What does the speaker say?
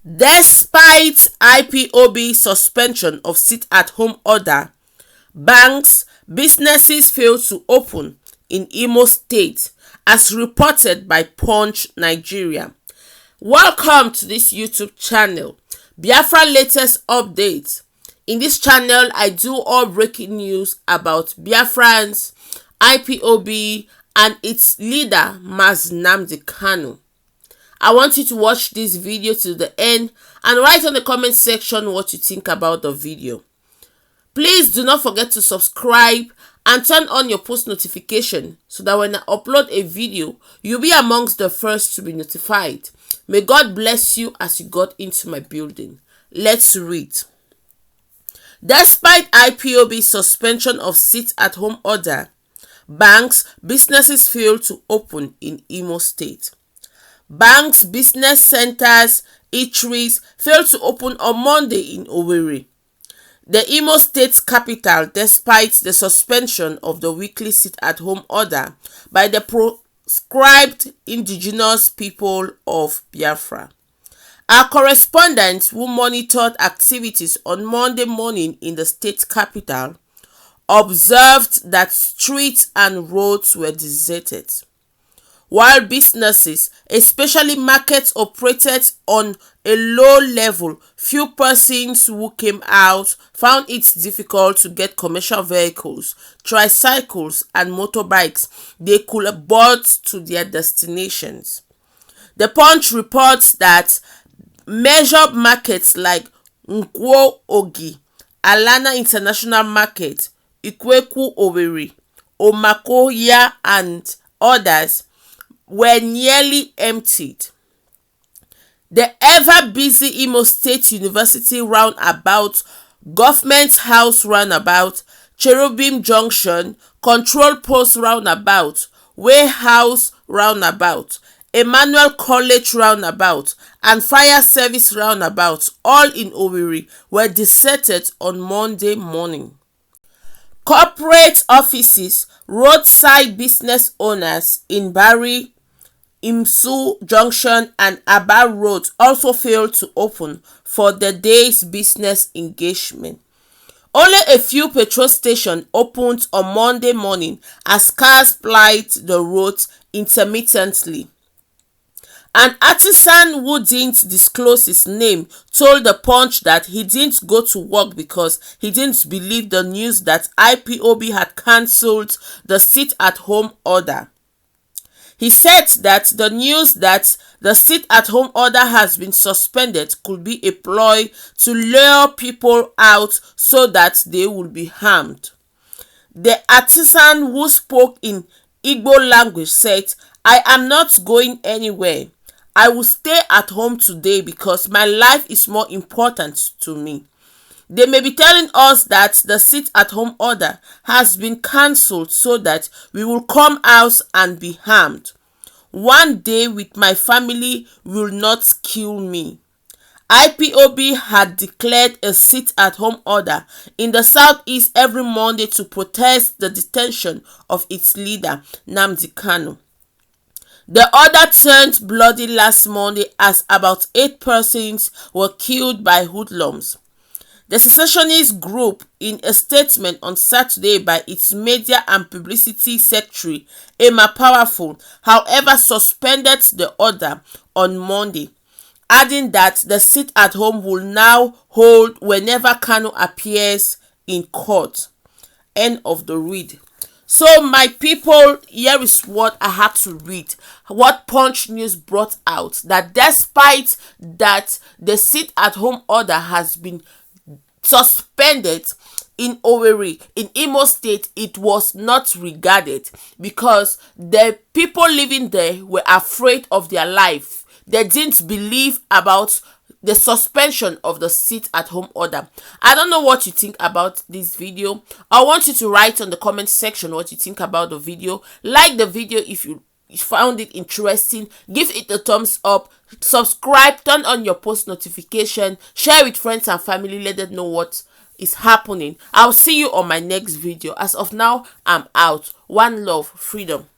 Despite IPOB suspension of sit-at-home order, banks, businesses failed to open in Imo State, as reported by Punch Nigeria. Welcome to this YouTube channel, Biafra latest updates. In this channel, I do all breaking news about Biafrans, IPOB, and its leader, Nnamdi Kanu. I want you to watch this video to the end and write on the comment section what you think about the video. Please do not forget to subscribe and turn on your post notification so that when I upload a video, you'll be amongst the first to be notified. May God bless you as you got into my building. Let's read. Despite IPOB's suspension of sit-at-home order, banks, businesses failed to open in Imo State. Banks, business centers, eateries failed to open on Monday in Owerri, the Imo State capital, despite the suspension of the weekly sit-at-home order by the proscribed indigenous people of Biafra. Our correspondent, who monitored activities on Monday morning in the state capital, observed that streets and roads were deserted, while businesses, especially markets, operated on a low level. Few persons who came out found it difficult to get commercial vehicles, tricycles, and motorbikes they could board to their destinations. The Punch reports that major markets like Nkwo Ogi, Alana International Market, Ikweku Owerri, Omakoya, and others were nearly emptied. The ever-busy Imo State University roundabout, Government House roundabout, Cherubim Junction, Control Post roundabout, Warehouse roundabout, Emmanuel College roundabout, and Fire Service roundabout, all in Owerri, were deserted on Monday morning. Corporate offices, roadside business owners in Bari, Imsu Junction, and Aba Road also failed to open for the day's business engagement. Only a few petrol stations opened on Monday morning as cars plied the roads intermittently. An artisan who didn't disclose his name told the Punch that he didn't go to work because he didn't believe the news that IPOB had cancelled the sit-at-home order. He said that the news that the sit-at-home order has been suspended could be a ploy to lure people out so that they would be harmed. The artisan, who spoke in Igbo language, said, "I am not going anywhere. I will stay at home today because my life is more important to me. They may be telling us that the sit-at-home order has been cancelled so that we will come out and be harmed. One day with my family will not kill me." IPOB had declared a sit-at-home order in the southeast every Monday to protest the detention of its leader, Nnamdi Kanu. The order turned bloody last Monday as about 8 persons were killed by hoodlums. The secessionist group, in a statement on Saturday by its media and publicity secretary, Emma Powerful, however, suspended the order on Monday, adding that the sit-at-home will now hold whenever Kanu appears in court. End of the read. So my people, here is what I had to read, what Punch News brought out, that despite that the sit-at-home order has been suspended in Owerri, in Imo State, it was not regarded because the people living there were afraid of their life. They didn't believe about the suspension of the sit-at-home order. I don't know what you think about this video. I want you to write on the comment section what you think about the video. Like the video if you found it interesting. Give it a thumbs up. Subscribe, turn on your post notification, share with friends and family, let them know what is happening. I'll see you on my next video. As of now, I'm out. One love, freedom.